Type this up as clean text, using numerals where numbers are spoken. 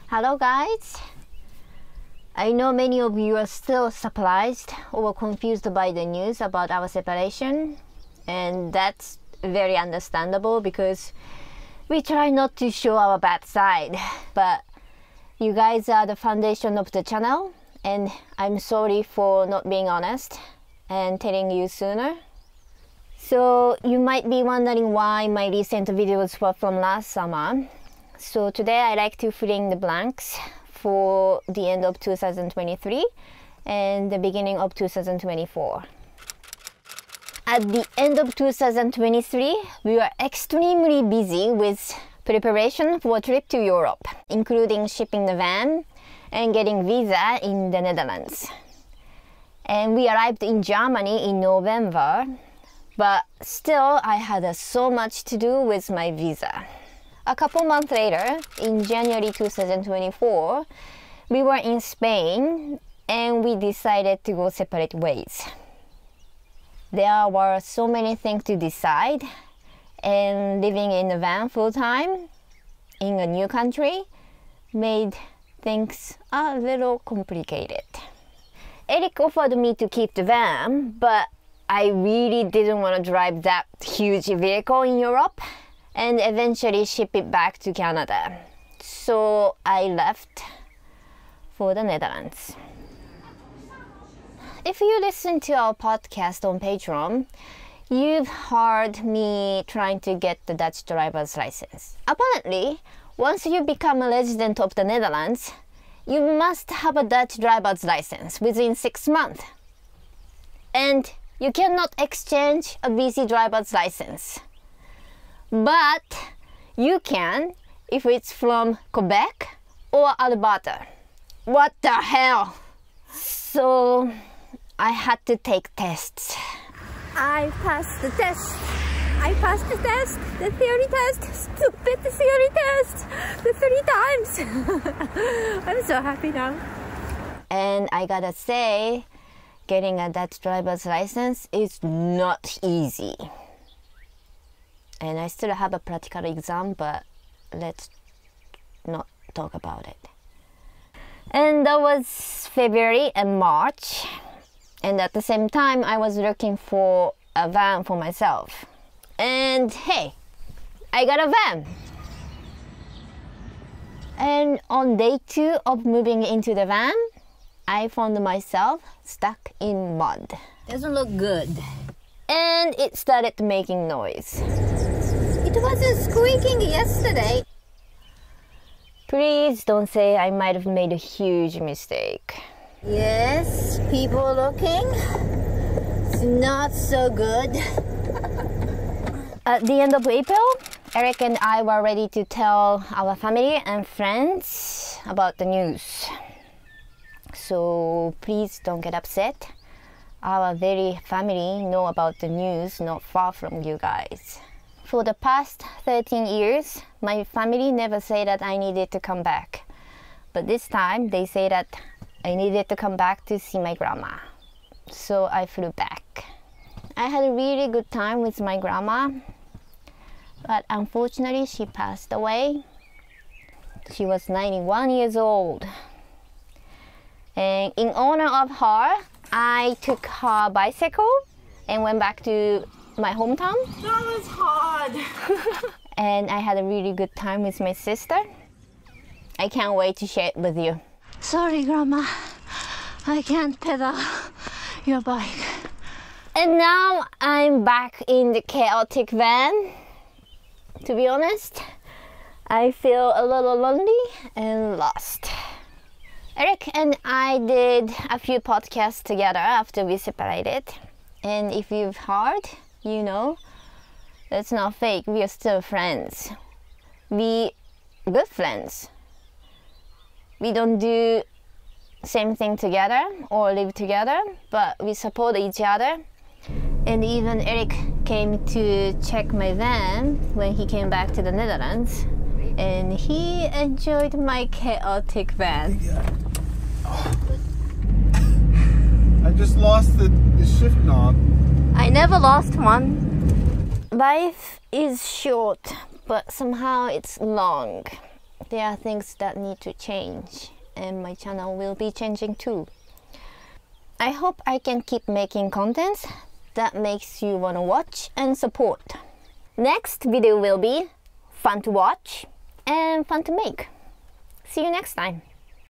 Hello guys! I know many of you are still surprised or confused by the news about our separation, and that's very understandable because we try not to show our bad side, but you guys are the foundation of the channel and I'm sorry for not being honest and telling you sooner. So you might be wondering why my recent videos were from last summer. So today I like to fill in the blanks for the end of 2023 and the beginning of 2024. At the end of 2023, we were extremely busy with preparation for a trip to Europe, including shipping the van and getting visa in the Netherlands. And we arrived in Germany in November, but still I had so much to do with my visa. A couple months later, in January 2024, we were in Spain and we decided to go separate ways. There were so many things to decide, and living in a van full-time in a new country made things a little complicated. Eric offered me to keep the van, but I really didn't want to drive that huge vehicle in Europe and eventually ship it back to Canada. So I left for the Netherlands. If you listen to our podcast on Patreon, you've heard me trying to get the Dutch driver's license. Apparently, once you become a resident of the Netherlands, you must have a Dutch driver's license within 6 months. And you cannot exchange a BC driver's license. But you can if it's from Quebec or Alberta. What the hell? So I had to take tests. I passed the test. I passed the test, the theory test, stupid theory test, the 3 times. I'm so happy now. And I gotta say, getting a Dutch driver's license is not easy. And I still have a practical exam, but let's not talk about it. And that was February and March. And at the same time, I was looking for a van for myself. And hey, I got a van. And on day 2 of moving into the van, I found myself stuck in mud. Doesn't look good. And it started making noise. It wasn't squeaking yesterday. Please don't say I might have made a huge mistake. Yes, people looking. It's not so good. At the end of April, Eric and I were ready to tell our family and friends about the news. So please don't get upset. Our very family know about the news not far from you guys. For the past 13 years, my family never said that I needed to come back. But this time, they say that I needed to come back to see my grandma. So I flew back. I had a really good time with my grandma, but unfortunately she passed away. She was 91 years old. And in honor of her, I took her bicycle and went back to my hometown. That was hard. And I had a really good time with my sister. I can't wait to share it with you. Sorry, Grandma. I can't pedal your bike. And now I'm back in the chaotic van. To be honest, I feel a little lonely and lost. Eric and I did a few podcasts together after we separated. And if you've heard, you know, that's not fake. We are still friends. Good friends. We don't do same thing together or live together, but we support each other. And even Eric came to check my van when he came back to the Netherlands, and he enjoyed my chaotic van. I just lost the shift knob. I never lost one. Life is short, but somehow it's long. there are things that need to change, and my channel will be changing too. I hope I can keep making contents that makes you want to watch and support. Next video will be fun to watch and fun to make. See you next time.